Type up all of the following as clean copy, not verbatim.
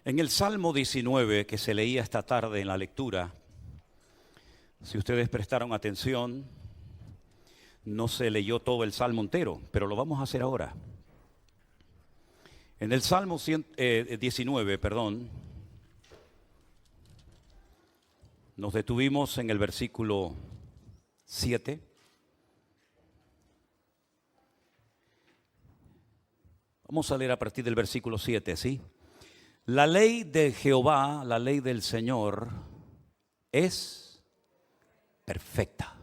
En el Salmo 19 que se leía esta tarde en la lectura, si ustedes prestaron atención, no se leyó todo el Salmo entero, pero lo vamos a hacer ahora. En el Salmo 19, nos detuvimos en el versículo 7. Vamos a leer a partir del versículo 7, ¿sí? La ley de Jehová, la ley del Señor, es perfecta.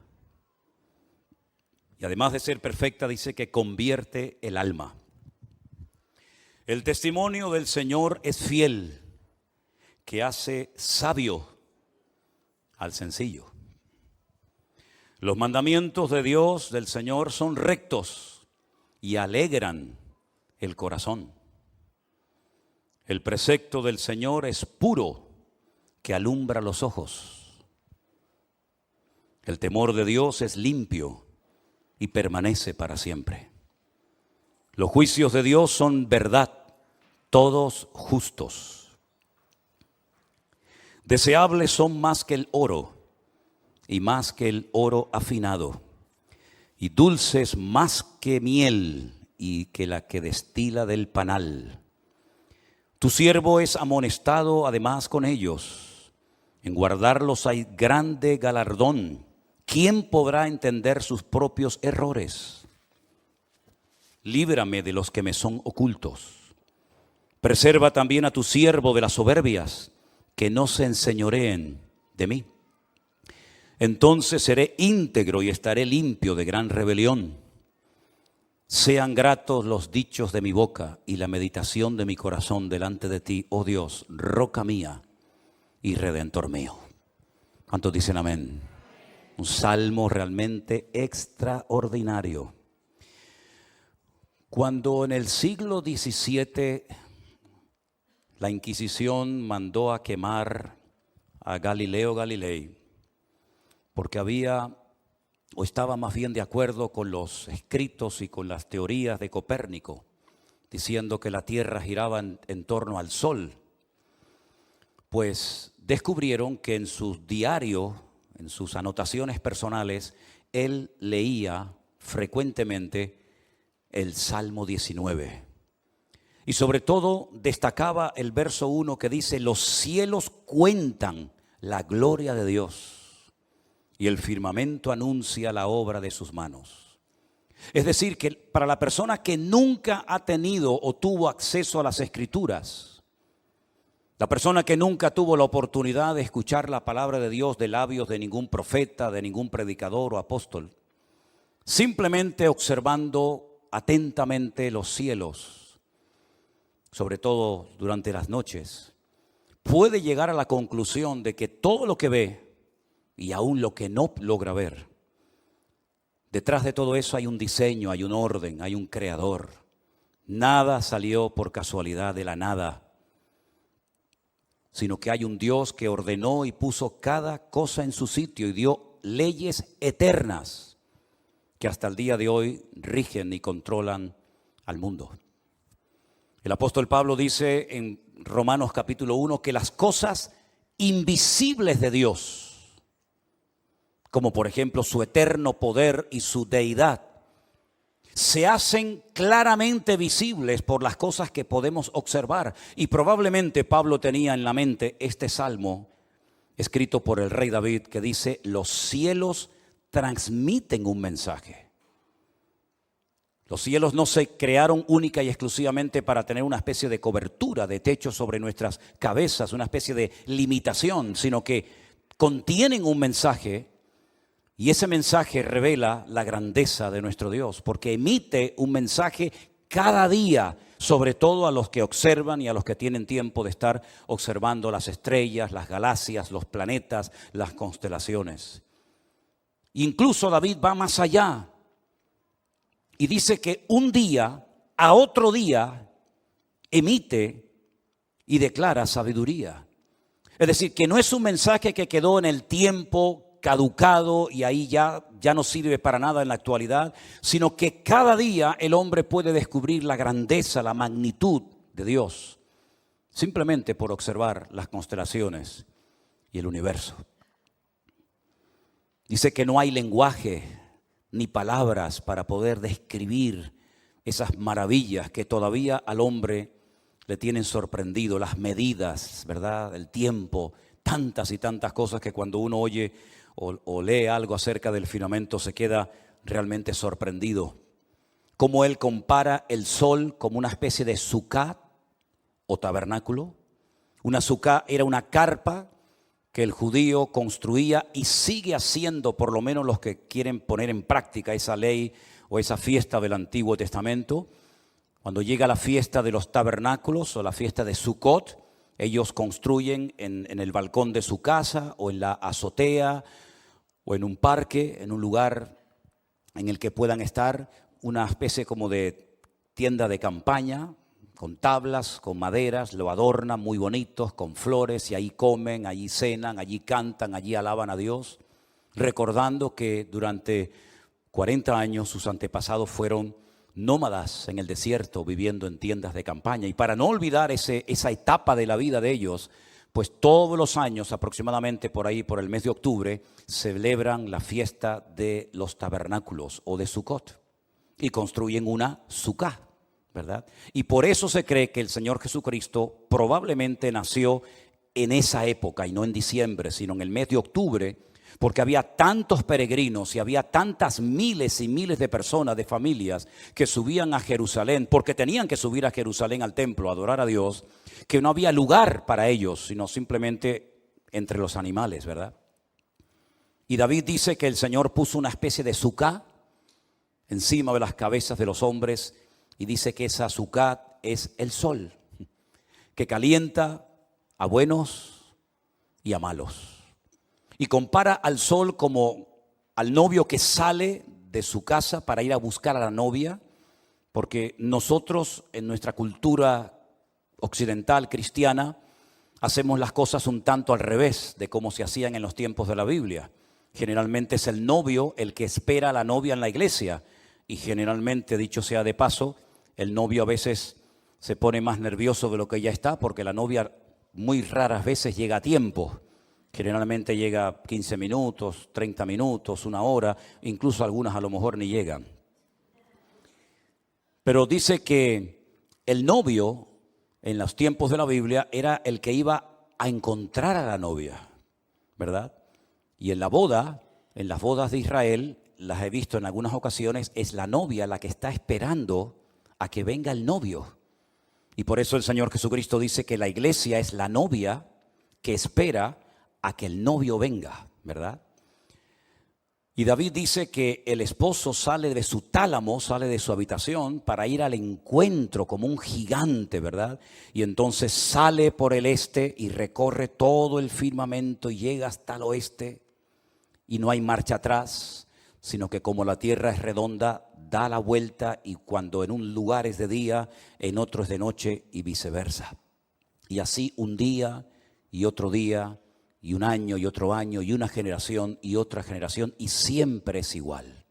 Y además de ser perfecta, dice que convierte el alma. El testimonio del Señor es fiel, que hace sabio al sencillo. Los mandamientos de Dios, del Señor, son rectos y alegran el corazón. El precepto del Señor es puro, que alumbra los ojos. El temor de Dios es limpio y permanece para siempre. Los juicios de Dios son verdad, todos justos. Deseables son más que el oro y más que el oro afinado, y dulces más que miel y que la que destila del panal. Tu siervo es amonestado además con ellos. En guardarlos hay grande galardón. ¿Quién podrá entender sus propios errores? Líbrame de los que me son ocultos. Preserva también a tu siervo de las soberbias, que no se enseñoreen de mí. Entonces seré íntegro y estaré limpio de gran rebelión. Sean gratos los dichos de mi boca y la meditación de mi corazón delante de ti, oh Dios, roca mía y redentor mío. ¿Cuántos dicen amén? Un salmo realmente extraordinario. Cuando en el siglo XVII la Inquisición mandó a quemar a Galileo Galilei, porque había o estaba más bien de acuerdo con los escritos y con las teorías de Copérnico, diciendo que la Tierra giraba en torno al Sol, pues descubrieron que en sus diarios, en sus anotaciones personales, él leía frecuentemente el Salmo 19. Y sobre todo destacaba el verso 1 que dice: los cielos cuentan la gloria de Dios y el firmamento anuncia la obra de sus manos. Es decir, que para la persona que nunca ha tenido o tuvo acceso a las Escrituras, la persona que nunca tuvo la oportunidad de escuchar la palabra de Dios de labios de ningún profeta, de ningún predicador o apóstol, simplemente observando atentamente los cielos, sobre todo durante las noches, puede llegar a la conclusión de que todo lo que ve y aún lo que no logra ver, detrás de todo eso hay un diseño, hay un orden, hay un creador. Nada salió por casualidad de la nada, sino que hay un Dios que ordenó y puso cada cosa en su sitio y dio leyes eternas que hasta el día de hoy rigen y controlan al mundo. El apóstol Pablo dice en Romanos capítulo 1 que las cosas invisibles de Dios, como por ejemplo su eterno poder y su deidad, se hacen claramente visibles por las cosas que podemos observar. Y probablemente Pablo tenía en la mente este salmo escrito por el rey David que dice: los cielos transmiten un mensaje. Los cielos no se crearon única y exclusivamente para tener una especie de cobertura, de techo sobre nuestras cabezas, una especie de limitación, sino que contienen un mensaje. Y ese mensaje revela la grandeza de nuestro Dios, porque emite un mensaje cada día, sobre todo a los que observan y a los que tienen tiempo de estar observando las estrellas, las galaxias, los planetas, las constelaciones. Incluso David va más allá y dice que un día a otro día emite y declara sabiduría. Es decir, que no es un mensaje que quedó en el tiempo caducado y ahí ya no sirve para nada en la actualidad, sino que cada día el hombre puede descubrir la grandeza, la magnitud de Dios. simplemente por observar las constelaciones y el universo. Dice que no hay lenguaje ni palabras para poder describir esas maravillas que todavía al hombre le tienen sorprendido, las medidas, ¿verdad? El tiempo, tantas y tantas cosas que cuando uno oye o lee algo acerca del firmamento se queda realmente sorprendido. Cómo él compara el sol como una especie de sucá o tabernáculo. Una sucá era una carpa que el judío construía y sigue haciendo, por lo menos los que quieren poner en práctica esa ley o esa fiesta del Antiguo Testamento. Cuando llega la fiesta de los tabernáculos o la fiesta de Sukkot, ellos construyen en el balcón de su casa o en la azotea o en un parque, en un lugar en el que puedan estar, una especie como de tienda de campaña, con tablas, con maderas, lo adornan muy bonitos, con flores, y ahí comen, allí cenan, allí cantan, allí alaban a Dios, recordando que durante 40 años sus antepasados fueron nómadas en el desierto, viviendo en tiendas de campaña. Y para no olvidar esa etapa de la vida de ellos, pues todos los años, aproximadamente por ahí, por el mes de octubre, celebran la fiesta de los tabernáculos o de Sukkot y construyen una sucá, ¿verdad? Y por eso se cree que el Señor Jesucristo probablemente nació en esa época y no en diciembre, sino en el mes de octubre, porque había tantos peregrinos y había tantas miles y miles de personas, de familias, que subían a Jerusalén, porque tenían que subir a Jerusalén al templo a adorar a Dios, que no había lugar para ellos, sino simplemente entre los animales, ¿verdad? Y David dice que el Señor puso una especie de sucá encima de las cabezas de los hombres, y dice que esa sucá es el sol, que calienta a buenos y a malos. Y compara al sol como al novio que sale de su casa para ir a buscar a la novia, porque nosotros en nuestra cultura occidental cristiana hacemos las cosas un tanto al revés de cómo se hacían en los tiempos de la Biblia. Generalmente es el novio el que espera a la novia en la iglesia, y generalmente, dicho sea de paso, el novio a veces se pone más nervioso de lo que ya está, porque la novia muy raras veces llega a tiempo. Generalmente llega 15 minutos, 30 minutos, una hora, incluso algunas a lo mejor ni llegan. Pero dice que el novio en los tiempos de la Biblia era el que iba a encontrar a la novia, ¿verdad? Y en la boda, en las bodas de Israel, las he visto en algunas ocasiones, es la novia la que está esperando a que venga el novio. Y por eso el Señor Jesucristo dice que la iglesia es la novia que espera a que el novio venga, ¿verdad? Y David dice que el esposo sale de su tálamo, sale de su habitación para ir al encuentro como un gigante, ¿verdad? Y entonces sale por el este y recorre todo el firmamento y llega hasta el oeste, y no hay marcha atrás, sino que como la tierra es redonda, da la vuelta, y cuando en un lugar es de día, en otro es de noche, y viceversa. Y así un día y otro día, y un año y otro año, y una generación y otra generación, y siempre es igual.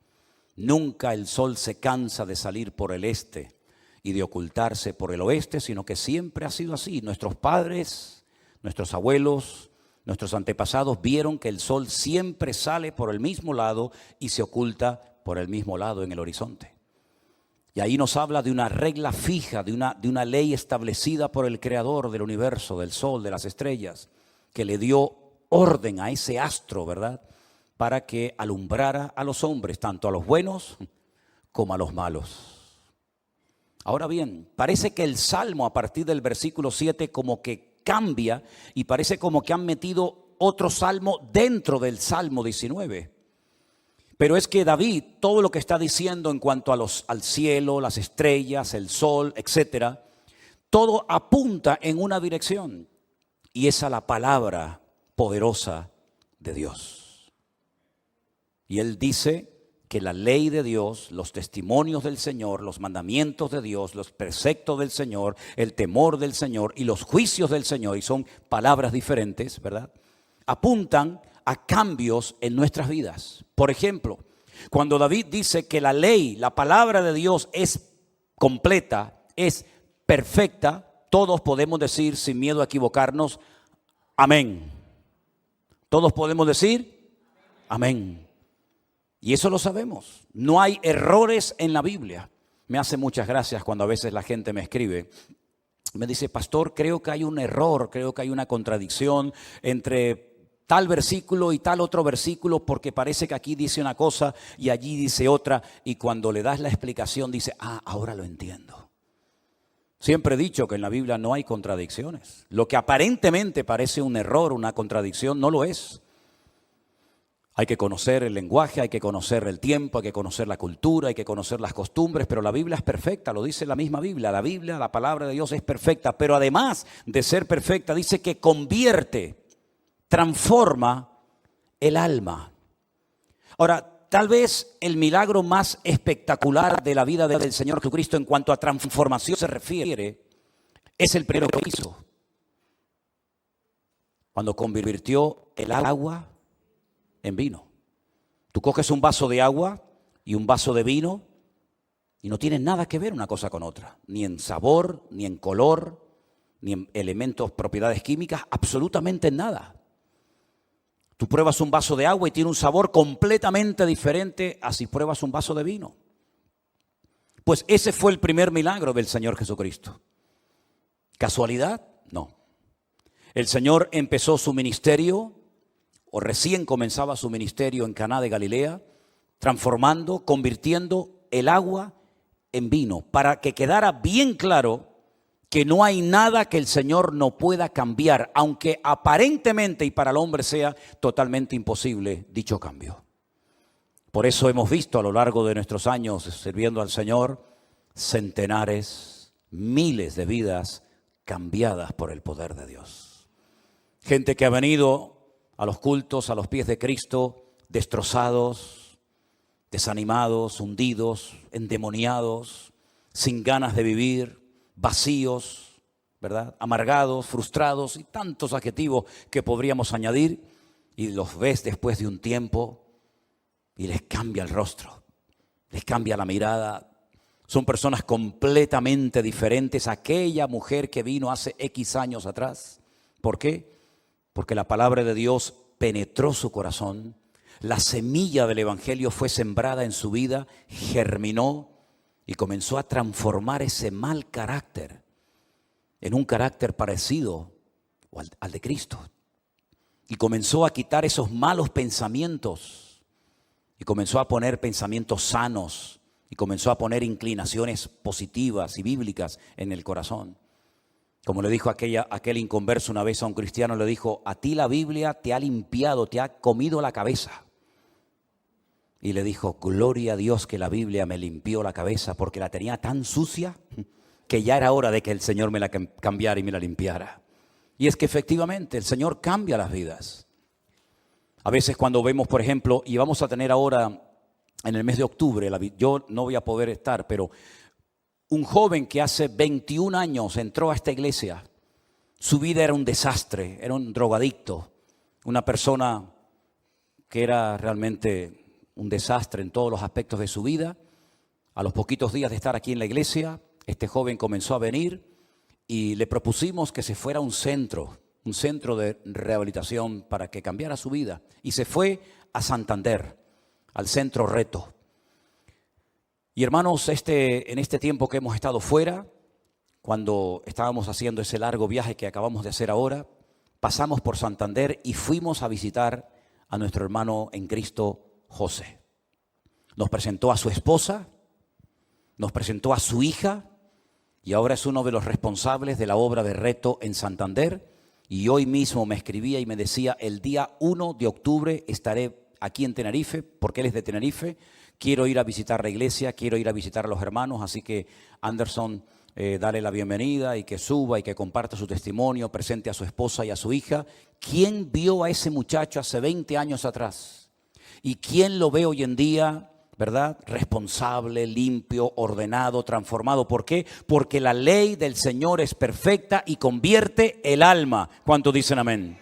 Nunca el sol se cansa de salir por el este y de ocultarse por el oeste, sino que siempre ha sido así. Nuestros padres, nuestros abuelos, nuestros antepasados vieron que el sol siempre sale por el mismo lado y se oculta por el mismo lado en el horizonte. Y ahí nos habla de una regla fija, de una ley establecida por el Creador del universo, del sol, de las estrellas, que le dio orden a ese astro, ¿verdad?, para que alumbrara a los hombres, tanto a los buenos como a los malos. Ahora bien, parece que el Salmo a partir del versículo 7 como que cambia, y parece como que han metido otro salmo dentro del Salmo 19. Pero es que David, todo lo que está diciendo en cuanto al cielo, las estrellas, el sol, etcétera, todo apunta en una dirección, y es a la palabra poderosa de Dios. Y él dice que la ley de Dios, los testimonios del Señor, los mandamientos de Dios, los preceptos del Señor, el temor del Señor y los juicios del Señor, y son palabras diferentes, ¿verdad?, apuntan a cambios en nuestras vidas. Por ejemplo, cuando David dice que la ley, la palabra de Dios es completa, es perfecta, todos podemos decir sin miedo a equivocarnos, amén. Todos podemos decir, amén. Y eso lo sabemos. No hay errores en la Biblia. Me hace muchas gracias cuando a veces la gente me escribe. Me dice, pastor, creo que hay un error, creo que hay una contradicción entre tal versículo y tal otro versículo, porque parece que aquí dice una cosa y allí dice otra, y cuando le das la explicación dice, ahora lo entiendo. Siempre he dicho que en la Biblia no hay contradicciones. Lo que aparentemente parece un error, una contradicción, no lo es. Hay que conocer el lenguaje, hay que conocer el tiempo, hay que conocer la cultura, hay que conocer las costumbres, pero la Biblia es perfecta, lo dice la misma Biblia. La Biblia, la palabra de Dios es perfecta, pero además de ser perfecta, dice que convierte, transforma el alma. Ahora, tal vez el milagro más espectacular de la vida del Señor Jesucristo en cuanto a transformación se refiere, es el primero que hizo. Cuando convirtió el agua en vino. Tú coges un vaso de agua y un vaso de vino y no tienen nada que ver una cosa con otra. Ni en sabor, ni en color, ni en elementos, propiedades químicas, absolutamente nada. Tú pruebas un vaso de agua y tiene un sabor completamente diferente a si pruebas un vaso de vino. Pues ese fue el primer milagro del Señor Jesucristo. ¿Casualidad? No. El Señor empezó su ministerio, o recién comenzaba su ministerio en Caná de Galilea, transformando, convirtiendo el agua en vino, para que quedara bien claro que no hay nada que el Señor no pueda cambiar, aunque aparentemente y para el hombre sea totalmente imposible dicho cambio. Por eso hemos visto a lo largo de nuestros años sirviendo al Señor centenares, miles de vidas cambiadas por el poder de Dios. Gente que ha venido a los cultos, a los pies de Cristo, destrozados, desanimados, hundidos, endemoniados, sin ganas de vivir, vacíos, ¿verdad? Amargados, frustrados y tantos adjetivos que podríamos añadir, y los ves después de un tiempo y les cambia el rostro, les cambia la mirada. Son personas completamente diferentes a aquella mujer que vino hace X años atrás. ¿Por qué? Porque la palabra de Dios penetró su corazón, la semilla del evangelio fue sembrada en su vida, germinó y comenzó a transformar ese mal carácter en un carácter parecido al de Cristo. Y comenzó a quitar esos malos pensamientos y comenzó a poner pensamientos sanos y comenzó a poner inclinaciones positivas y bíblicas en el corazón. Como le dijo aquel inconverso una vez a un cristiano, le dijo, a ti la Biblia te ha limpiado, te ha comido la cabeza. Y le dijo, gloria a Dios que la Biblia me limpió la cabeza porque la tenía tan sucia que ya era hora de que el Señor me la cambiara y me la limpiara. Y es que efectivamente el Señor cambia las vidas. A veces cuando vemos, por ejemplo, y vamos a tener ahora en el mes de octubre, yo no voy a poder estar, pero un joven que hace 21 años entró a esta iglesia, su vida era un desastre, era un drogadicto, una persona que era realmente un desastre en todos los aspectos de su vida. A los poquitos días de estar aquí en la iglesia, este joven comenzó a venir y le propusimos que se fuera a un centro de rehabilitación para que cambiara su vida. Y se fue a Santander, al centro Reto. Y hermanos, en este tiempo que hemos estado fuera, cuando estábamos haciendo ese largo viaje que acabamos de hacer ahora, pasamos por Santander y fuimos a visitar a nuestro hermano en Cristo, José. Nos presentó a su esposa, nos presentó a su hija y ahora es uno de los responsables de la obra de Reto en Santander. Y hoy mismo me escribía y me decía, el día 1 de octubre estaré aquí en Tenerife, porque él es de Tenerife. Quiero ir a visitar la iglesia, quiero ir a visitar a los hermanos, así que Anderson, dale la bienvenida y que suba y que comparta su testimonio, presente a su esposa y a su hija. ¿Quién vio a ese muchacho hace 20 años atrás? ¿Y quién lo ve hoy en día, verdad? Responsable, limpio, ordenado, transformado. ¿Por qué? Porque la ley del Señor es perfecta y convierte el alma. ¿Cuántos dicen amén?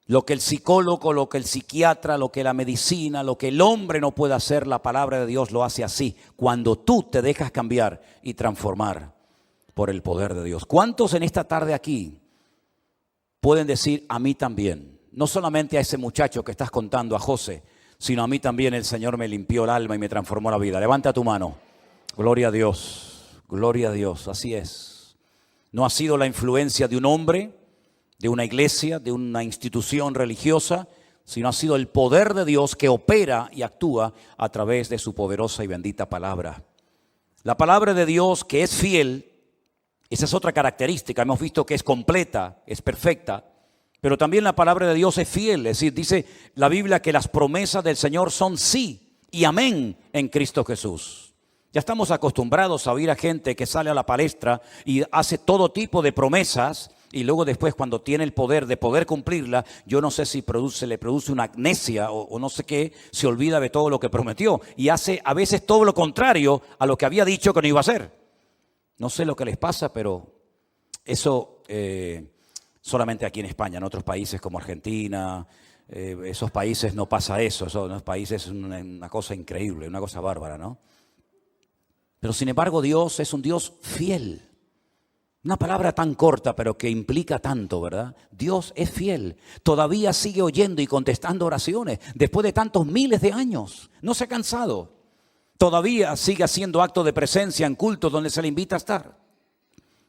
Lo que el psicólogo, lo que el psiquiatra, lo que la medicina, lo que el hombre no puede hacer, la palabra de Dios lo hace así. Cuando tú te dejas cambiar y transformar. por el poder de Dios. ¿Cuántos en esta tarde aquí pueden decir a mí también? No solamente a ese muchacho que estás contando, a José, sino a mí también el Señor me limpió el alma y me transformó la vida. Levanta tu mano. Gloria a Dios, gloria a Dios, así es. No ha sido la influencia de un hombre, de una iglesia, de una institución religiosa, sino ha sido el poder de Dios que opera y actúa a través de su poderosa y bendita palabra. La palabra de Dios que es fiel, esa es otra característica. Hemos visto que es completa, es perfecta, pero también la palabra de Dios es fiel. Es decir, dice la Biblia que las promesas del Señor son sí y amén en Cristo Jesús. Ya estamos acostumbrados a oír a gente que sale a la palestra y hace todo tipo de promesas y luego después cuando tiene el poder de poder cumplirla, yo no sé si le produce una amnesia o no sé qué, se olvida de todo lo que prometió y hace a veces todo lo contrario a lo que había dicho que no iba a hacer. No sé lo que les pasa, pero eso solamente aquí en España. En otros países como Argentina, esos países no pasa eso. En esos países es una cosa increíble, una cosa bárbara, ¿no? Pero sin embargo Dios es un Dios fiel. Una palabra tan corta pero que implica tanto, ¿verdad? Dios es fiel. Todavía sigue oyendo y contestando oraciones después de tantos miles de años. No se ha cansado. Todavía sigue haciendo actos de presencia en cultos donde se le invita a estar.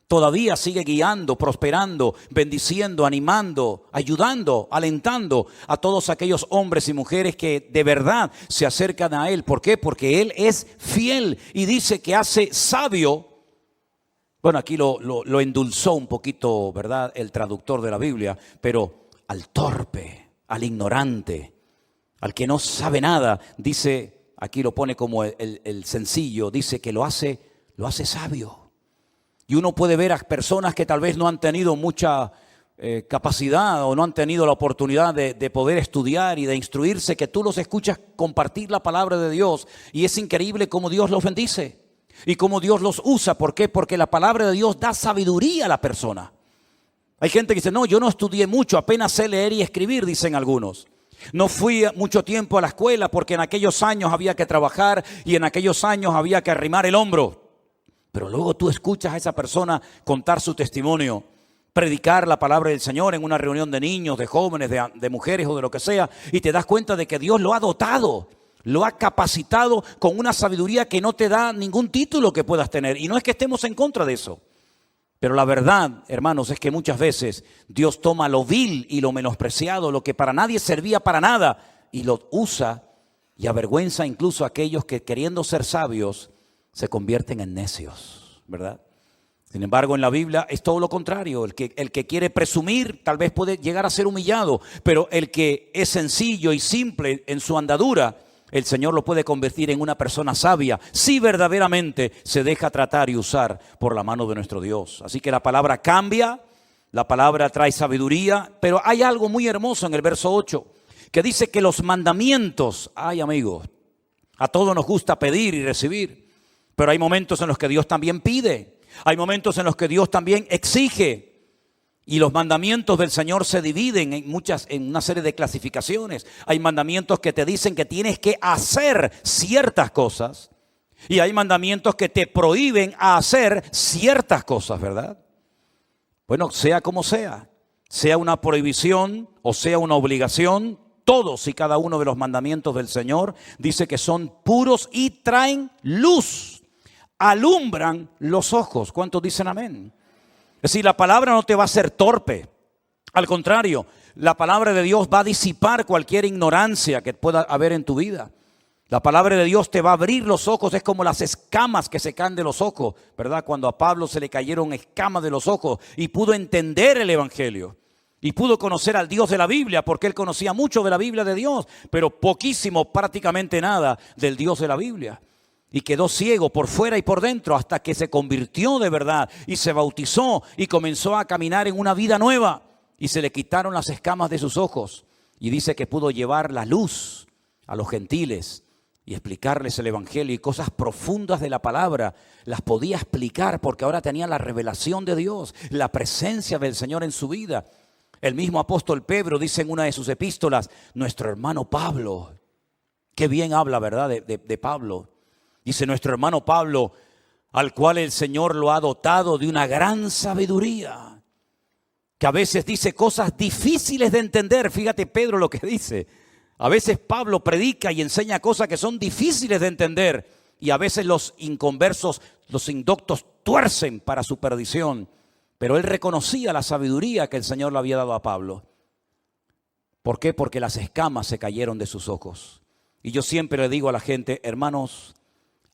Todavía sigue guiando, prosperando, bendiciendo, animando, ayudando, alentando a todos aquellos hombres y mujeres que de verdad se acercan a Él. ¿Por qué? Porque Él es fiel y dice que hace sabio. Bueno, aquí lo endulzó un poquito, ¿verdad? El traductor de la Biblia, pero al torpe, al ignorante, al que no sabe nada, dice, aquí lo pone como el sencillo, dice que lo hace sabio. Y uno puede ver a personas que tal vez no han tenido mucha capacidad o no han tenido la oportunidad de poder estudiar y de instruirse, que tú los escuchas compartir la palabra de Dios y es increíble cómo Dios los bendice y cómo Dios los usa. ¿Por qué? Porque la palabra de Dios da sabiduría a la persona. Hay gente que dice, no, yo no estudié mucho, apenas sé leer y escribir, dicen algunos. No fui mucho tiempo a la escuela porque en aquellos años había que trabajar y en aquellos años había que arrimar el hombro. Pero luego tú escuchas a esa persona contar su testimonio, predicar la palabra del Señor en una reunión de niños, de jóvenes, de mujeres o de lo que sea, y te das cuenta de que Dios lo ha dotado, lo ha capacitado con una sabiduría que no te da ningún título que puedas tener. Y no es que estemos en contra de eso. Pero la verdad, hermanos, es que muchas veces Dios toma lo vil y lo menospreciado, lo que para nadie servía para nada, y lo usa y avergüenza incluso a aquellos que queriendo ser sabios se convierten en necios, ¿verdad? Sin embargo, en la Biblia es todo lo contrario. El que quiere presumir tal vez puede llegar a ser humillado, pero el que es sencillo y simple en su andadura, el Señor lo puede convertir en una persona sabia, si verdaderamente se deja tratar y usar por la mano de nuestro Dios. Así que la palabra cambia, la palabra trae sabiduría, pero hay algo muy hermoso en el verso 8, que dice que los mandamientos, ay amigos, a todos nos gusta pedir y recibir. Pero hay momentos en los que Dios también pide. Hay momentos en los que Dios también exige. Y los mandamientos del Señor se dividen en una serie de clasificaciones. Hay mandamientos que te dicen que tienes que hacer ciertas cosas. Y hay mandamientos que te prohíben hacer ciertas cosas, ¿verdad? Bueno, sea como sea una prohibición o sea una obligación, todos y cada uno de los mandamientos del Señor dice que son puros y traen luz. Alumbran los ojos. ¿Cuántos dicen amén? Es decir, la palabra no te va a hacer torpe. Al contrario, la palabra de Dios va a disipar cualquier ignorancia que pueda haber en tu vida. La palabra de Dios te va a abrir los ojos. Es como las escamas que se caen de los ojos, ¿verdad? Cuando a Pablo se le cayeron escamas de los ojos y pudo entender el evangelio. Y pudo conocer al Dios de la Biblia, porque él conocía mucho de la Biblia de Dios, pero poquísimo, prácticamente nada del Dios de la Biblia. Y quedó ciego por fuera y por dentro hasta que se convirtió de verdad y se bautizó y comenzó a caminar en una vida nueva. Y se le quitaron las escamas de sus ojos. Y dice que pudo llevar la luz a los gentiles y explicarles el evangelio y cosas profundas de la palabra. Las podía explicar porque ahora tenía la revelación de Dios, la presencia del Señor en su vida. El mismo apóstol Pedro dice en una de sus epístolas, nuestro hermano Pablo, qué bien habla, ¿verdad? De Pablo. Dice nuestro hermano Pablo, al cual el Señor lo ha dotado de una gran sabiduría, que a veces dice cosas difíciles de entender. Fíjate Pedro lo que dice. A veces Pablo predica y enseña cosas que son difíciles de entender, y a veces los inconversos, los indoctos, tuercen para su perdición. Pero él reconocía la sabiduría que el Señor le había dado a Pablo. ¿Por qué? Porque las escamas se cayeron de sus ojos. Y yo siempre le digo a la gente, hermanos,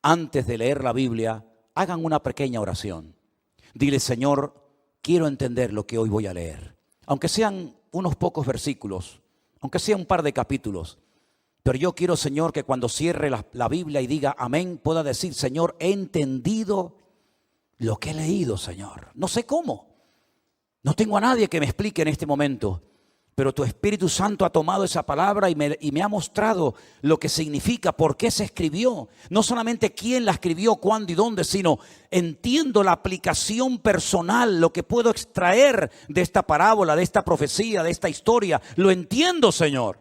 antes de leer la Biblia, hagan una pequeña oración. Dile, Señor, quiero entender lo que hoy voy a leer. Aunque sean unos pocos versículos, aunque sea un par de capítulos. Pero yo quiero, Señor, que cuando cierre la Biblia y diga amén, pueda decir, Señor, he entendido lo que he leído, Señor. No sé cómo. No tengo a nadie que me explique en este momento. Pero tu Espíritu Santo ha tomado esa palabra y me ha mostrado lo que significa, por qué se escribió. No solamente quién la escribió, cuándo y dónde, sino entiendo la aplicación personal, lo que puedo extraer de esta parábola, de esta profecía, de esta historia. Lo entiendo, Señor.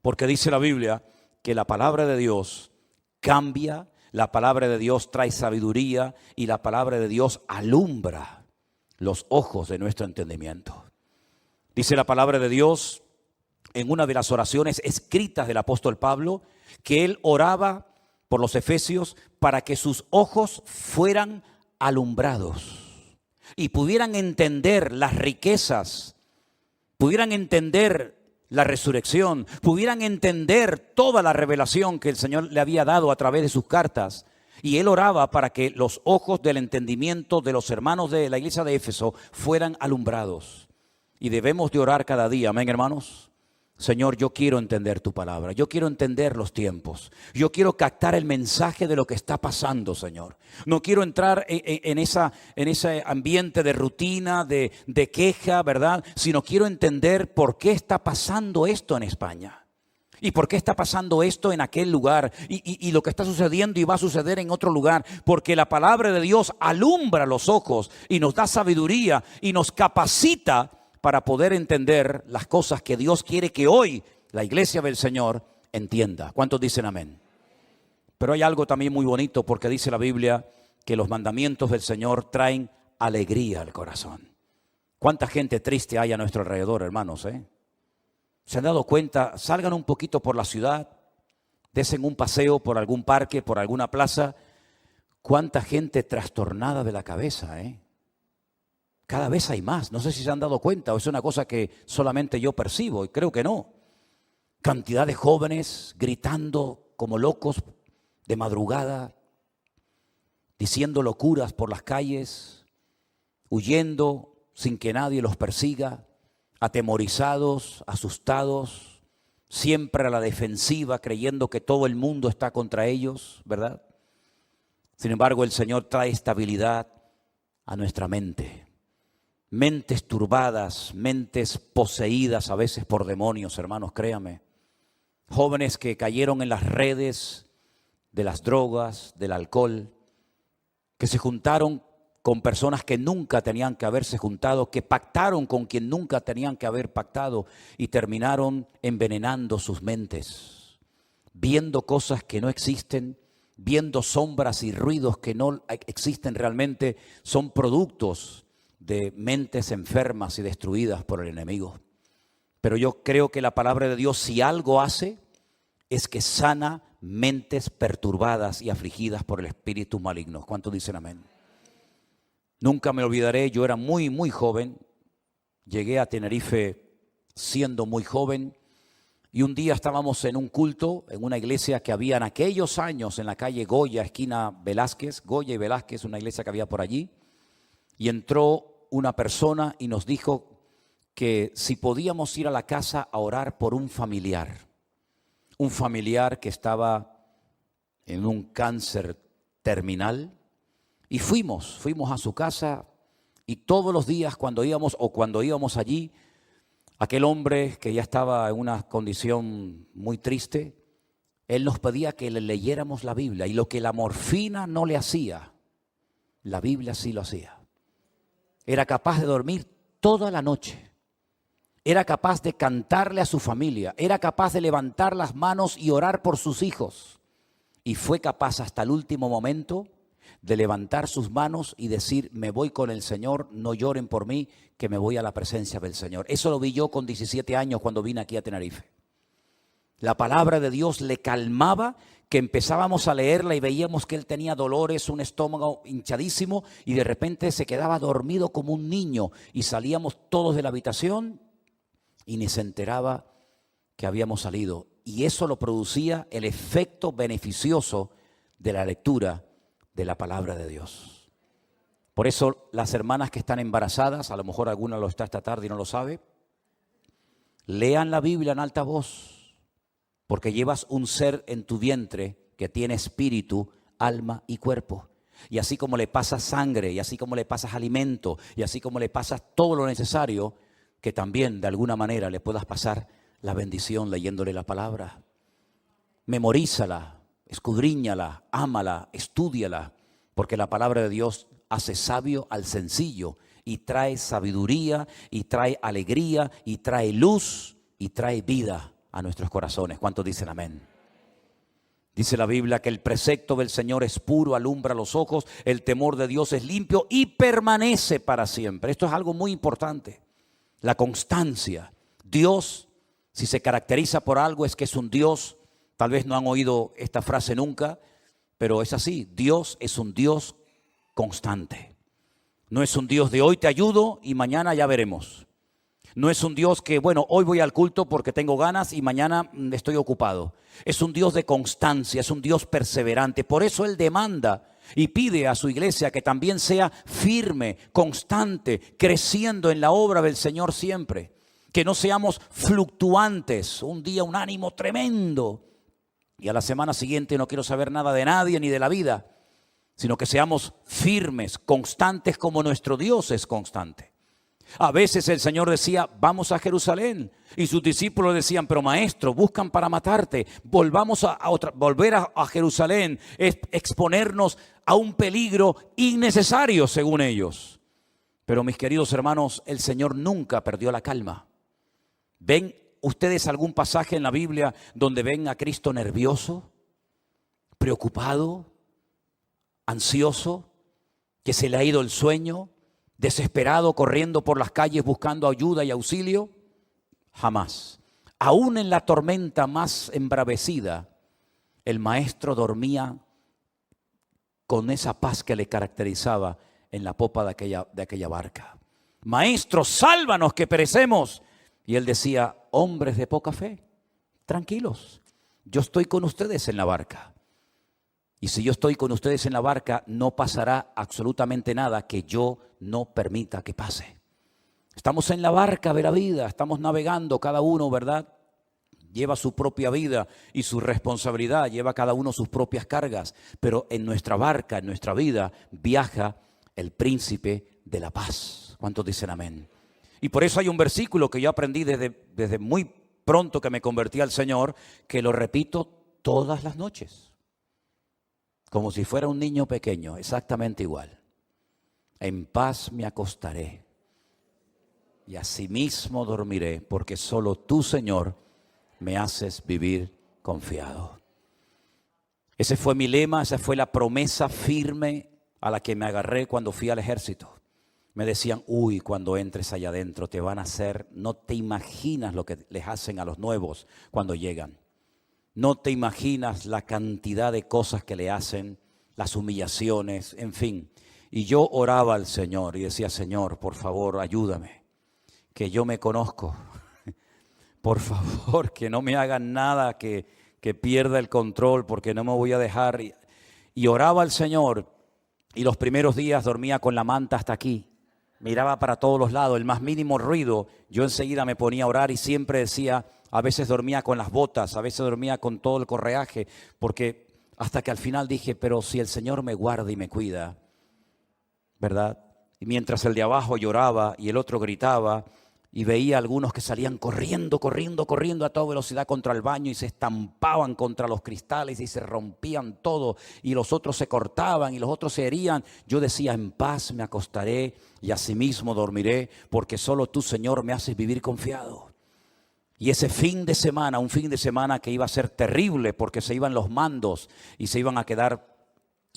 Porque dice la Biblia que la palabra de Dios cambia, la palabra de Dios trae sabiduría y la palabra de Dios alumbra los ojos de nuestro entendimiento. Dice la palabra de Dios en una de las oraciones escritas del apóstol Pablo, que él oraba por los efesios para que sus ojos fueran alumbrados y pudieran entender las riquezas, pudieran entender la resurrección, pudieran entender toda la revelación que el Señor le había dado a través de sus cartas. Y él oraba para que los ojos del entendimiento de los hermanos de la iglesia de Éfeso fueran alumbrados. Y debemos de orar cada día, amén, hermanos. Señor, yo quiero entender tu palabra, yo quiero entender los tiempos, yo quiero captar el mensaje de lo que está pasando, Señor. No quiero entrar en ese ambiente de rutina, de queja, ¿verdad? Sino quiero entender por qué está pasando esto en España. ¿Y por qué está pasando esto en aquel lugar? Y lo que está sucediendo y va a suceder en otro lugar. Porque la palabra de Dios alumbra los ojos y nos da sabiduría y nos capacita para poder entender las cosas que Dios quiere que hoy la iglesia del Señor entienda. ¿Cuántos dicen amén? Pero hay algo también muy bonito, porque dice la Biblia que los mandamientos del Señor traen alegría al corazón. ¿Cuánta gente triste hay a nuestro alrededor, hermanos? ¿Se han dado cuenta? Salgan un poquito por la ciudad, desen un paseo por algún parque, por alguna plaza. ¿Cuánta gente trastornada de la cabeza, Cada vez hay más. No sé si se han dado cuenta o es una cosa que solamente yo percibo, y creo que no. Cantidad de jóvenes gritando como locos de madrugada, diciendo locuras por las calles, huyendo sin que nadie los persiga, atemorizados, asustados, siempre a la defensiva, creyendo que todo el mundo está contra ellos, ¿verdad? Sin embargo, el Señor trae estabilidad a nuestra mente. Mentes turbadas, mentes poseídas a veces por demonios, hermanos, créame. Jóvenes que cayeron en las redes de las drogas, del alcohol, que se juntaron con personas que nunca tenían que haberse juntado, que pactaron con quien nunca tenían que haber pactado y terminaron envenenando sus mentes, viendo cosas que no existen, viendo sombras y ruidos que no existen realmente, son productos de mentes enfermas y destruidas por el enemigo. Pero yo creo que la palabra de Dios, si algo hace, es que sana mentes perturbadas y afligidas por el espíritu maligno. ¿Cuántos dicen amén? Nunca me olvidaré, yo era muy, muy joven. Llegué a Tenerife siendo muy joven. Y un día estábamos en un culto, en una iglesia que había en aquellos años en la calle Goya, esquina Velázquez, Goya y Velázquez, una iglesia que había por allí. Y entró una persona y nos dijo que si podíamos ir a la casa a orar por un familiar que estaba en un cáncer terminal. Y fuimos a su casa, y todos los días cuando íbamos allí, aquel hombre que ya estaba en una condición muy triste, él nos pedía que le leyéramos la Biblia, y lo que la morfina no le hacía, la Biblia sí lo hacía. Era capaz de dormir toda la noche. Era capaz de cantarle a su familia. Era capaz de levantar las manos y orar por sus hijos. Y fue capaz hasta el último momento de levantar sus manos y decir, me voy con el Señor, no lloren por mí, que me voy a la presencia del Señor. Eso lo vi yo con 17 años cuando vine aquí a Tenerife. La palabra de Dios le calmaba, que empezábamos a leerla y veíamos que él tenía dolores, un estómago hinchadísimo, y de repente se quedaba dormido como un niño y salíamos todos de la habitación y ni se enteraba que habíamos salido. Y eso lo producía el efecto beneficioso de la lectura de la palabra de Dios. Por eso las hermanas que están embarazadas, a lo mejor alguna lo está esta tarde y no lo sabe, lean la Biblia en alta voz. Porque llevas un ser en tu vientre que tiene espíritu, alma y cuerpo. Y así como le pasas sangre, y así como le pasas alimento, y así como le pasas todo lo necesario, que también de alguna manera le puedas pasar la bendición leyéndole la palabra. Memorízala, escudriñala, ámala, estúdiala, porque la palabra de Dios hace sabio al sencillo y trae sabiduría, y trae alegría, y trae luz, y trae vida a nuestros corazones. ¿Cuántos dicen amén? Dice la Biblia que el precepto del Señor es puro, alumbra los ojos, el temor de Dios es limpio y permanece para siempre. Esto es algo muy importante, la constancia. Dios, si se caracteriza por algo, es que es un Dios, tal vez no han oído esta frase nunca, pero es así, Dios es un Dios constante. No es un Dios de hoy te ayudo y mañana ya veremos. No es un Dios que, bueno, hoy voy al culto porque tengo ganas y mañana estoy ocupado. Es un Dios de constancia, es un Dios perseverante. Por eso Él demanda y pide a su iglesia que también sea firme, constante, creciendo en la obra del Señor siempre. Que no seamos fluctuantes, un día un ánimo tremendo y a la semana siguiente no quiero saber nada de nadie ni de la vida, sino que seamos firmes, constantes como nuestro Dios es constante. A veces el Señor decía, vamos a Jerusalén. Y sus discípulos decían, pero maestro, buscan para matarte. Volvamos volver a Jerusalén. Es exponernos a un peligro innecesario según ellos. Pero mis queridos hermanos, el Señor nunca perdió la calma. ¿Ven ustedes algún pasaje en la Biblia donde ven a Cristo nervioso, preocupado, ansioso, que se le ha ido el sueño? Desesperado, corriendo por las calles buscando ayuda y auxilio? Jamás. Aún en la tormenta más embravecida, el maestro dormía con esa paz que le caracterizaba en la popa de aquella barca. Maestro, sálvanos que perecemos. Y él decía, hombres de poca fe, tranquilos, yo estoy con ustedes en la barca. Y si yo estoy con ustedes en la barca, no pasará absolutamente nada que yo no permita que pase. Estamos en la barca de la vida, estamos navegando cada uno, ¿verdad? Lleva su propia vida y su responsabilidad, lleva cada uno sus propias cargas. Pero en nuestra barca, en nuestra vida, viaja el príncipe de la paz. ¿Cuántos dicen amén? Y por eso hay un versículo que yo aprendí desde muy pronto que me convertí al Señor, que lo repito todas las noches. Como si fuera un niño pequeño, exactamente igual. En paz me acostaré y asimismo dormiré, porque solo tú, Señor, me haces vivir confiado. Ese fue mi lema, esa fue la promesa firme a la que me agarré cuando fui al ejército. Me decían, uy, cuando entres allá adentro te van a hacer, no te imaginas lo que les hacen a los nuevos cuando llegan. No te imaginas la cantidad de cosas que le hacen, las humillaciones, en fin. Y yo oraba al Señor y decía, Señor, por favor, ayúdame, que yo me conozco. Por favor, que no me hagan nada que pierda el control, porque no me voy a dejar. Y oraba al Señor y los primeros días dormía con la manta hasta aquí. Miraba para todos los lados, el más mínimo ruido, yo enseguida me ponía a orar y siempre decía, a veces dormía con las botas, a veces dormía con todo el correaje, porque hasta que al final dije, pero si el Señor me guarda y me cuida, ¿verdad? Y mientras el de abajo lloraba y el otro gritaba, y veía a algunos que salían corriendo a toda velocidad contra el baño y se estampaban contra los cristales y se rompían todo, y los otros se cortaban y los otros se herían. Yo decía, en paz me acostaré y asimismo dormiré, porque solo tú, Señor, me haces vivir confiado. Y ese fin de semana, un fin de semana que iba a ser terrible, porque se iban los mandos y se iban a quedar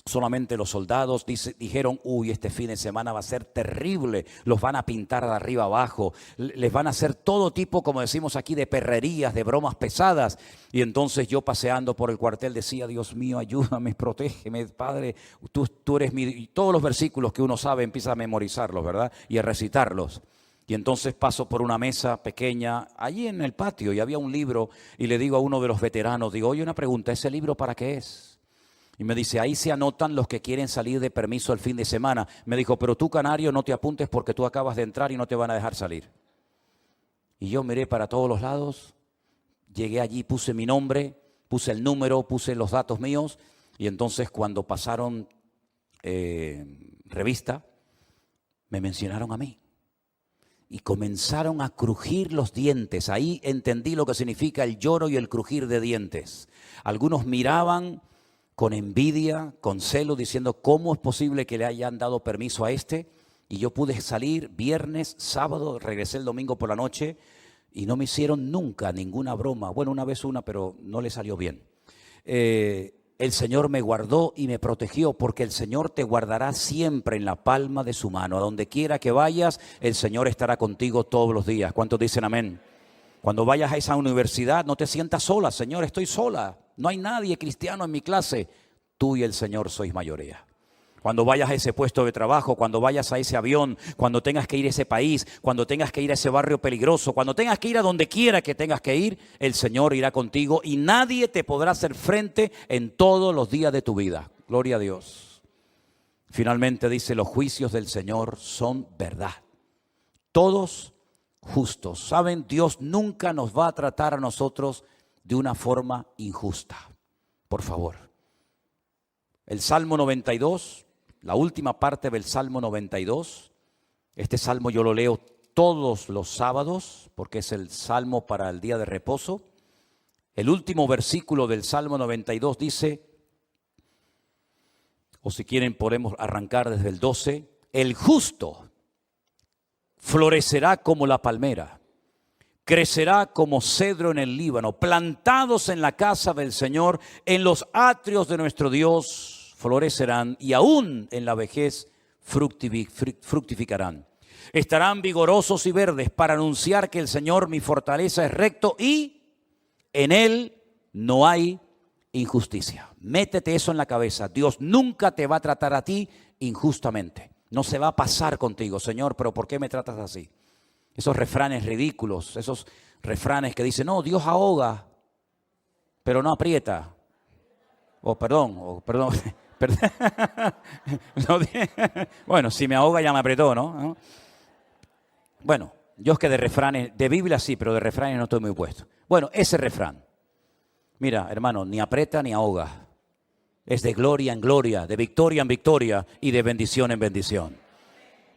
Solamente los soldados dijeron, uy, este fin de semana va a ser terrible, los van a pintar de arriba abajo, les van a hacer todo tipo, como decimos aquí, de perrerías, de bromas pesadas. Y entonces yo paseando por el cuartel decía, Dios mío, ayúdame, protégeme, Padre, tú eres mi... Y todos los versículos que uno sabe empieza a memorizarlos, ¿verdad? Y a recitarlos. Y entonces paso por una mesa pequeña, allí en el patio, y había un libro, y le digo a uno de los veteranos, digo, oye, una pregunta, ¿ese libro para qué es? Y me dice, ahí se anotan los que quieren salir de permiso el fin de semana. Me dijo, pero tú, canario, no te apuntes porque tú acabas de entrar y no te van a dejar salir. Y yo miré para todos los lados, llegué allí, puse mi nombre, puse el número, puse los datos míos, y entonces cuando pasaron revista, me mencionaron a mí. Y comenzaron a crujir los dientes. Ahí entendí lo que significa el lloro y el crujir de dientes. Algunos miraban con envidia, con celo, diciendo, ¿cómo es posible que le hayan dado permiso a este? Y yo pude salir viernes, sábado, regresé el domingo por la noche y no me hicieron nunca ninguna broma. Bueno, una vez una, pero no le salió bien. El Señor me guardó y me protegió, porque el Señor te guardará siempre en la palma de su mano. A donde quiera que vayas, el Señor estará contigo todos los días. ¿Cuántos dicen amén? Cuando vayas a esa universidad, no te sientas sola. Señor, estoy sola. No hay nadie cristiano en mi clase. Tú y el Señor sois mayoría. Cuando vayas a ese puesto de trabajo, cuando vayas a ese avión, cuando tengas que ir a ese país, cuando tengas que ir a ese barrio peligroso, cuando tengas que ir a donde quiera que tengas que ir, el Señor irá contigo y nadie te podrá hacer frente en todos los días de tu vida. Gloria a Dios. Finalmente dice, los juicios del Señor son verdad. Todos justos. ¿Saben? Dios nunca nos va a tratar a nosotros de una forma injusta. Por favor. El Salmo 92, la última parte del Salmo 92, este salmo yo lo leo todos los sábados porque es el salmo para el día de reposo. El último versículo del Salmo 92 dice, o si quieren podemos arrancar desde el 12, el justo florecerá como la palmera, crecerá como cedro en el Líbano, plantados en la casa del Señor, en los atrios de nuestro Dios florecerán y aún en la vejez fructificarán. Estarán vigorosos y verdes para anunciar que el Señor mi fortaleza es recto y en Él no hay injusticia. Métete eso en la cabeza. Dios nunca te va a tratar a ti injustamente. No se va a pasar contigo, Señor, pero ¿por qué me tratas así? Esos refranes ridículos, esos refranes que dicen, no, Dios ahoga, pero no aprieta. Perdón. Bueno, si me ahoga ya me apretó, ¿no? Bueno, yo es que de refranes, de Biblia sí, pero de refranes no estoy muy puesto. Bueno, ese refrán, mira, hermano, ni aprieta ni ahoga. Es de gloria en gloria, de victoria en victoria y de bendición en bendición.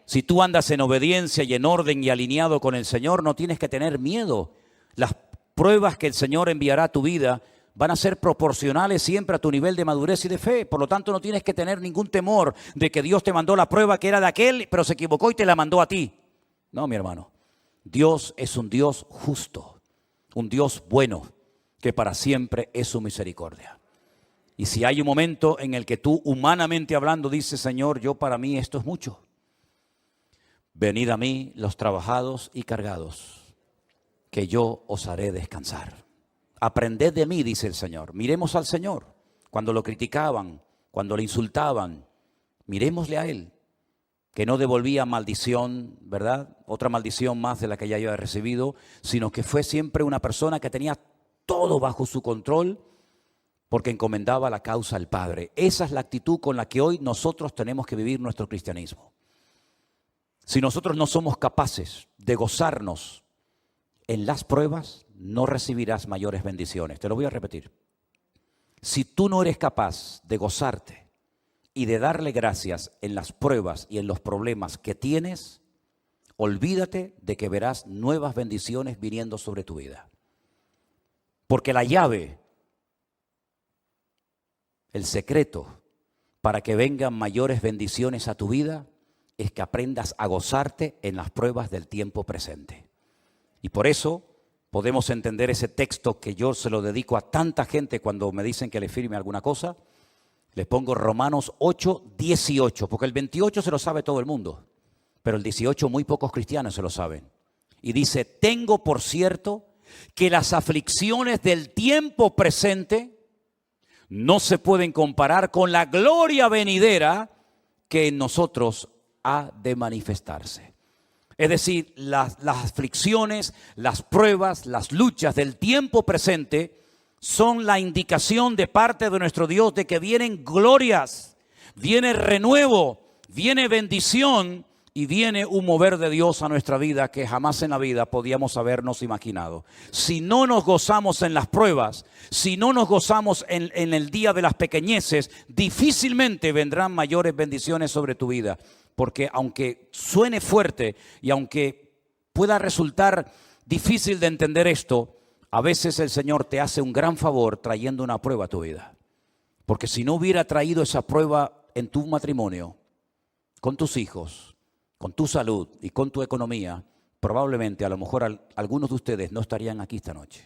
Si tú andas en obediencia y en orden y alineado con el Señor, no tienes que tener miedo. Las pruebas que el Señor enviará a tu vida van a ser proporcionales siempre a tu nivel de madurez y de fe. Por lo tanto, no tienes que tener ningún temor de que Dios te mandó la prueba que era de aquel, pero se equivocó y te la mandó a ti. No, mi hermano. Dios es un Dios justo, un Dios bueno, que para siempre es su misericordia. Y si hay un momento en el que tú, humanamente hablando, dices, Señor, yo para mí esto es mucho. Venid a mí los trabajados y cargados, que yo os haré descansar. Aprended de mí, dice el Señor. Miremos al Señor. Cuando lo criticaban, cuando le insultaban, mirémosle a Él, que no devolvía maldición, ¿verdad? Otra maldición más de la que ya yo he recibido, sino que fue siempre una persona que tenía todo bajo su control porque encomendaba la causa al Padre. Esa es la actitud con la que hoy nosotros tenemos que vivir nuestro cristianismo. Si nosotros no somos capaces de gozarnos en las pruebas, no recibirás mayores bendiciones. Te lo voy a repetir. Si tú no eres capaz de gozarte y de darle gracias en las pruebas y en los problemas que tienes, olvídate de que verás nuevas bendiciones viniendo sobre tu vida. Porque la llave, el secreto para que vengan mayores bendiciones a tu vida es que aprendas a gozarte en las pruebas del tiempo presente. Y por eso podemos entender ese texto que yo se lo dedico a tanta gente cuando me dicen que le firme alguna cosa. Les pongo Romanos 8, 18, porque el 28 se lo sabe todo el mundo, pero el 18 muy pocos cristianos se lo saben. Y dice, tengo por cierto que las aflicciones del tiempo presente no se pueden comparar con la gloria venidera que en nosotros ha de manifestarse. Es decir, las aflicciones, las pruebas, las luchas del tiempo presente son la indicación de parte de nuestro Dios de que vienen glorias, viene renuevo, viene bendición y viene un mover de Dios a nuestra vida que jamás en la vida podíamos habernos imaginado. Si no nos gozamos en las pruebas, si no nos gozamos en el día de las pequeñeces, difícilmente vendrán mayores bendiciones sobre tu vida. Porque aunque suene fuerte y aunque pueda resultar difícil de entender esto, a veces el Señor te hace un gran favor trayendo una prueba a tu vida. Porque si no hubiera traído esa prueba en tu matrimonio, con tus hijos, con tu salud y con tu economía, probablemente a lo mejor algunos de ustedes no estarían aquí esta noche.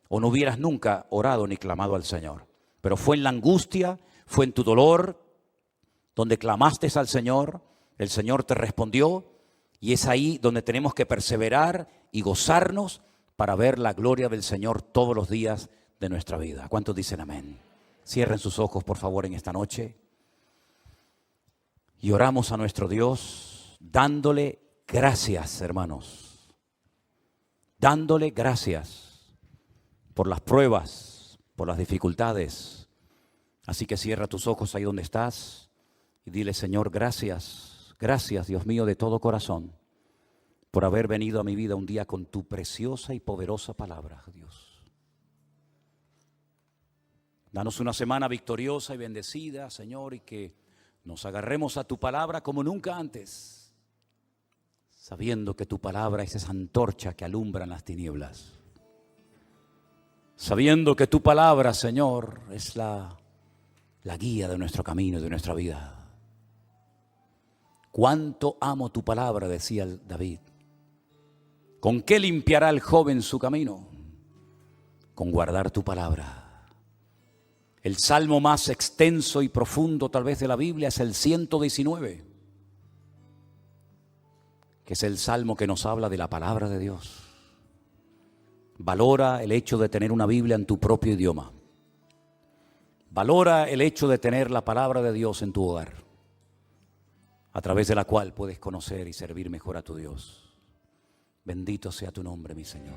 O no hubieras nunca orado ni clamado al Señor. Pero fue en la angustia, fue en tu dolor, donde clamaste al Señor, el Señor te respondió, y es ahí donde tenemos que perseverar y gozarnos para ver la gloria del Señor todos los días de nuestra vida. ¿Cuántos dicen amén? Cierren sus ojos, por favor, en esta noche. Y oramos a nuestro Dios, dándole gracias, hermanos. Dándole gracias por las pruebas, por las dificultades. Así que cierra tus ojos ahí donde estás y dile, Señor, gracias. Gracias, Dios mío, de todo corazón, por haber venido a mi vida un día con tu preciosa y poderosa palabra, Dios. Danos una semana victoriosa y bendecida, Señor, y que nos agarremos a tu palabra como nunca antes, sabiendo que tu palabra es esa antorcha que alumbra en las tinieblas. Sabiendo que tu palabra, Señor, es la guía de nuestro camino y de nuestra vida. Cuánto amo tu palabra, decía David. ¿Con qué limpiará el joven su camino? Con guardar tu palabra. El salmo más extenso y profundo tal vez de la Biblia es el 119, que es el salmo que nos habla de la palabra de Dios. Valora el hecho de tener una Biblia en tu propio idioma. Valora el hecho de tener la palabra de Dios en tu hogar, a través de la cual puedes conocer y servir mejor a tu Dios. Bendito sea tu nombre, mi Señor.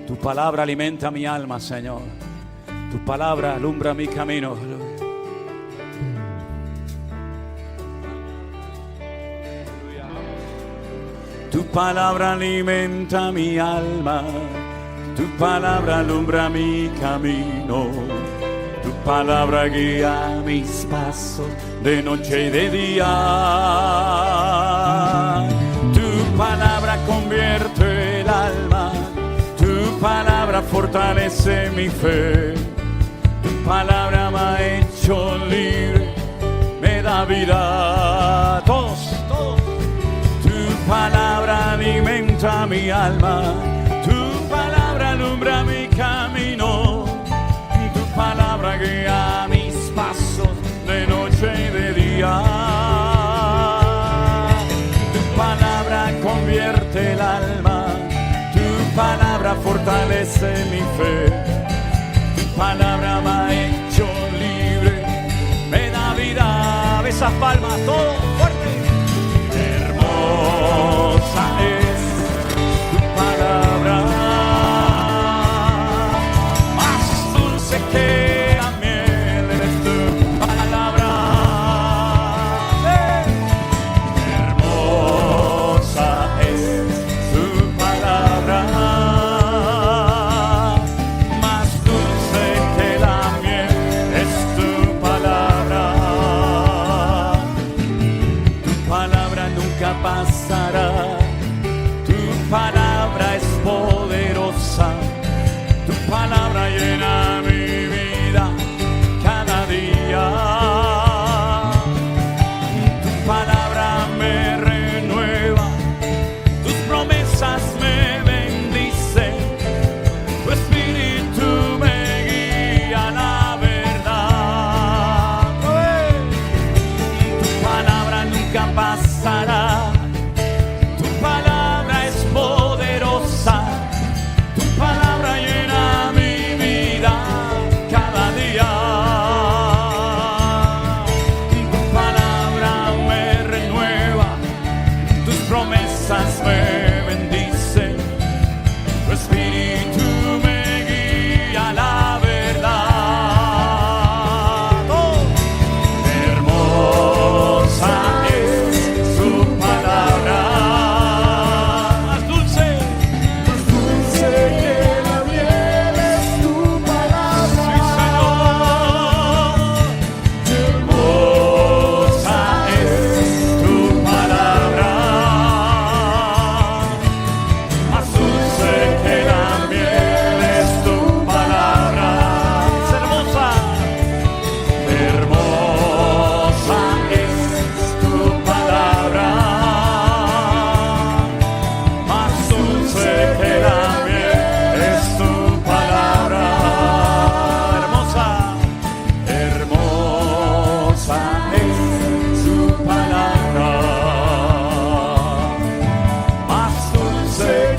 Tu palabra alimenta mi alma, Señor. Tu palabra alumbra mi camino. Tu palabra alimenta mi alma. Tu palabra alumbra mi camino, tu palabra guía mis pasos de noche y de día. Tu palabra convierte el alma, tu palabra fortalece mi fe. Tu palabra me ha hecho libre, me da vida. Todos. Tu palabra alimenta mi alma. Alumbra mi camino, tu palabra guía mis pasos de noche y de día. Tu palabra convierte el alma, tu palabra fortalece mi fe. Tu palabra me ha hecho libre, me da vida. Esas palmas, todo fuerte. Hermosa es tu palabra. Que la miel eres tu palabra. Hermosa es tu palabra, más dulce que la miel es tu palabra.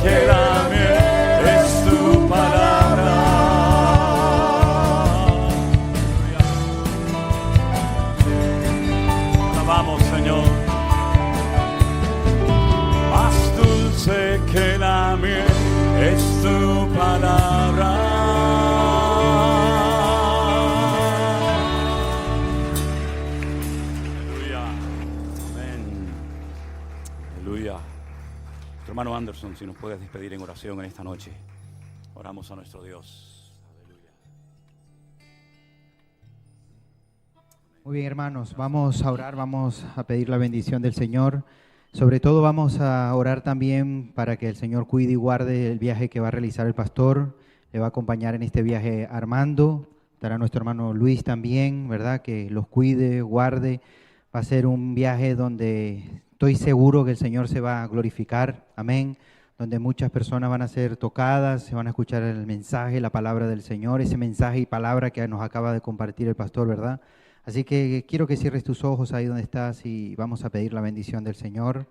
que la miel es tu palabra. Alabamos, Señor. Más dulce que la miel es tu palabra. Aleluya. Amén. Aleluya. Hermano Anderson, si nos puedes despedir en oración en esta noche. Oramos a nuestro Dios. Aleluya. Muy bien, hermanos, vamos a orar, vamos a pedir la bendición del Señor. Sobre todo vamos a orar también para que el Señor cuide y guarde el viaje que va a realizar el pastor. Le va a acompañar en este viaje Armando, estará nuestro hermano Luis también, ¿verdad? Que los cuide, guarde. Va a ser un viaje donde estoy seguro que el Señor se va a glorificar, amén. Donde muchas personas van a ser tocadas, se van a escuchar el mensaje, la palabra del Señor, ese mensaje y palabra que nos acaba de compartir el pastor, ¿verdad? Así que quiero que cierres tus ojos ahí donde estás y vamos a pedir la bendición del Señor.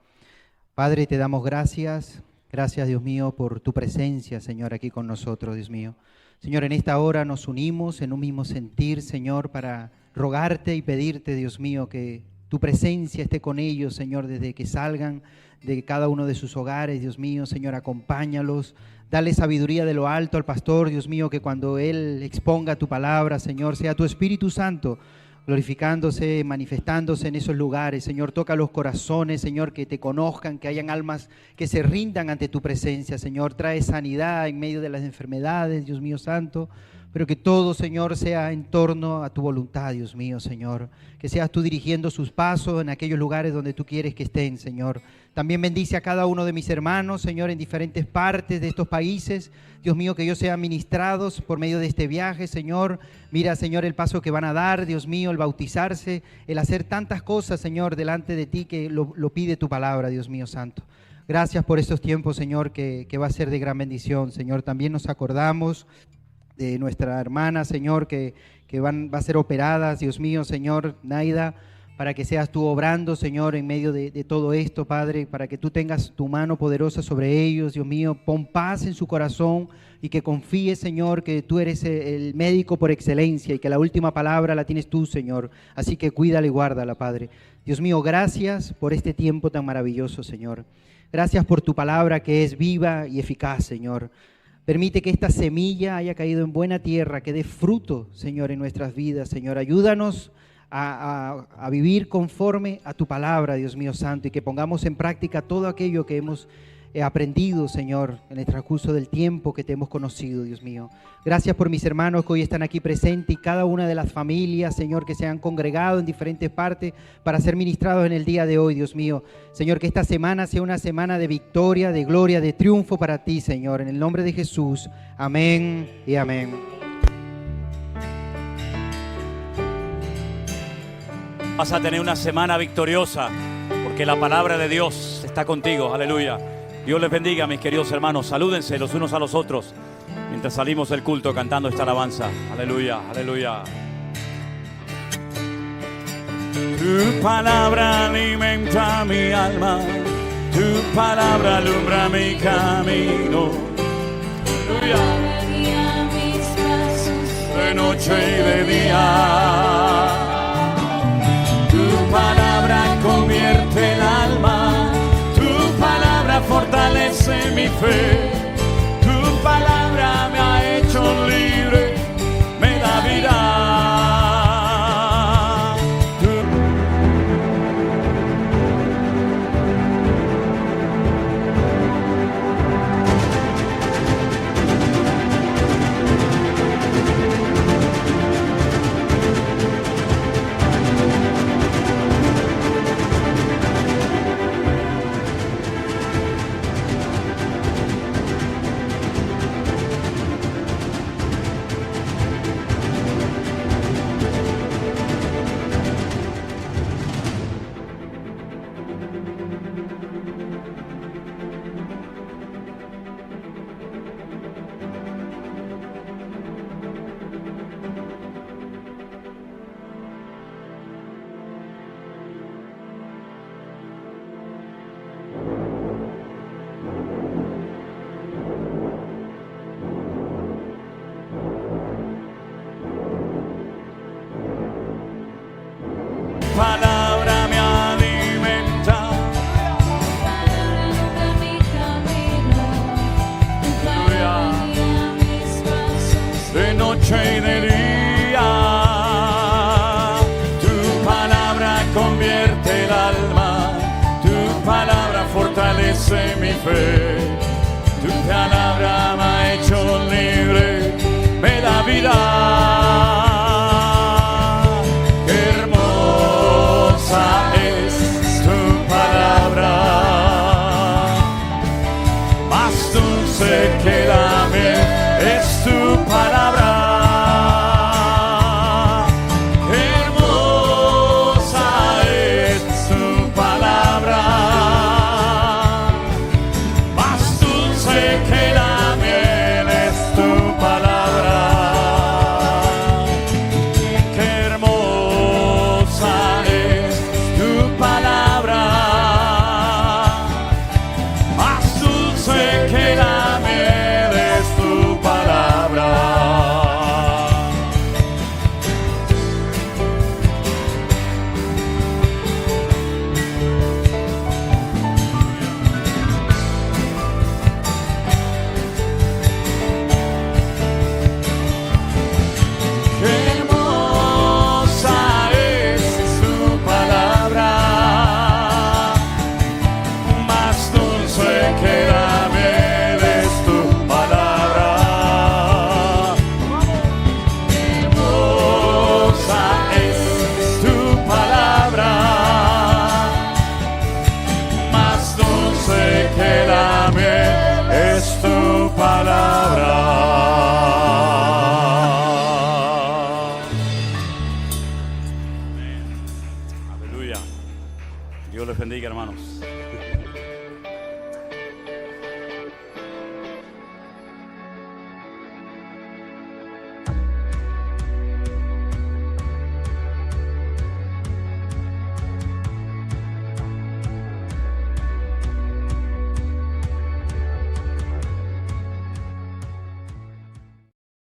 Padre, te damos gracias. Gracias, Dios mío, por tu presencia, Señor, aquí con nosotros, Dios mío. Señor, en esta hora nos unimos en un mismo sentir, Señor, para rogarte y pedirte, Dios mío, que tu presencia esté con ellos, Señor, desde que salgan de cada uno de sus hogares, Dios mío. Señor, acompáñalos. Dale sabiduría de lo alto al pastor, Dios mío, que cuando él exponga tu palabra, Señor, sea tu Espíritu Santo glorificándose, manifestándose en esos lugares. Señor, toca los corazones, Señor, que te conozcan, que hayan almas que se rindan ante tu presencia, Señor. Trae sanidad en medio de las enfermedades, Dios mío santo, pero que todo, Señor, sea en torno a tu voluntad, Dios mío, Señor. Que seas tú dirigiendo sus pasos en aquellos lugares donde tú quieres que estén, Señor. También bendice a cada uno de mis hermanos, Señor, en diferentes partes de estos países. Dios mío, que ellos sean ministrados por medio de este viaje, Señor. Mira, Señor, el paso que van a dar, Dios mío, el bautizarse, el hacer tantas cosas, Señor, delante de ti que lo pide tu palabra, Dios mío santo. Gracias por estos tiempos, Señor, que va a ser de gran bendición, Señor. También nos acordamos de nuestra hermana, Señor, que va a ser operada, Dios mío, Señor, Naida, para que seas tú obrando, Señor, en medio de todo esto, Padre, para que tú tengas tu mano poderosa sobre ellos, Dios mío. Pon paz en su corazón y que confíe, Señor, que tú eres el médico por excelencia y que la última palabra la tienes tú, Señor. Así que cuídala y guárdala, Padre. Dios mío, gracias por este tiempo tan maravilloso, Señor. Gracias por tu palabra que es viva y eficaz, Señor. Permite que esta semilla haya caído en buena tierra, que dé fruto, Señor, en nuestras vidas, Señor. Ayúdanos a vivir conforme a tu palabra, Dios mío santo, y que pongamos en práctica todo aquello que hemos aprendido, Señor, en el transcurso del tiempo que te hemos conocido, Dios mío. Gracias por mis hermanos que hoy están aquí presentes y cada una de las familias, Señor, que se han congregado en diferentes partes para ser ministrados en el día de hoy, Dios mío. Señor, que esta semana sea una semana de victoria, de gloria, de triunfo para ti, Señor. En el nombre de Jesús. Amén y amén. Vas a tener una semana victoriosa porque la palabra de Dios está contigo. Aleluya. Dios les bendiga, mis queridos hermanos. Salúdense los unos a los otros mientras salimos del culto cantando esta alabanza. Aleluya, aleluya. Tu palabra alimenta mi alma, tu palabra alumbra mi camino. Aleluya. De noche y de día. Tu palabra convierte el alma, tu palabra fortalece mi fe, tu palabra me ha hecho libre, me da vida. palabra más.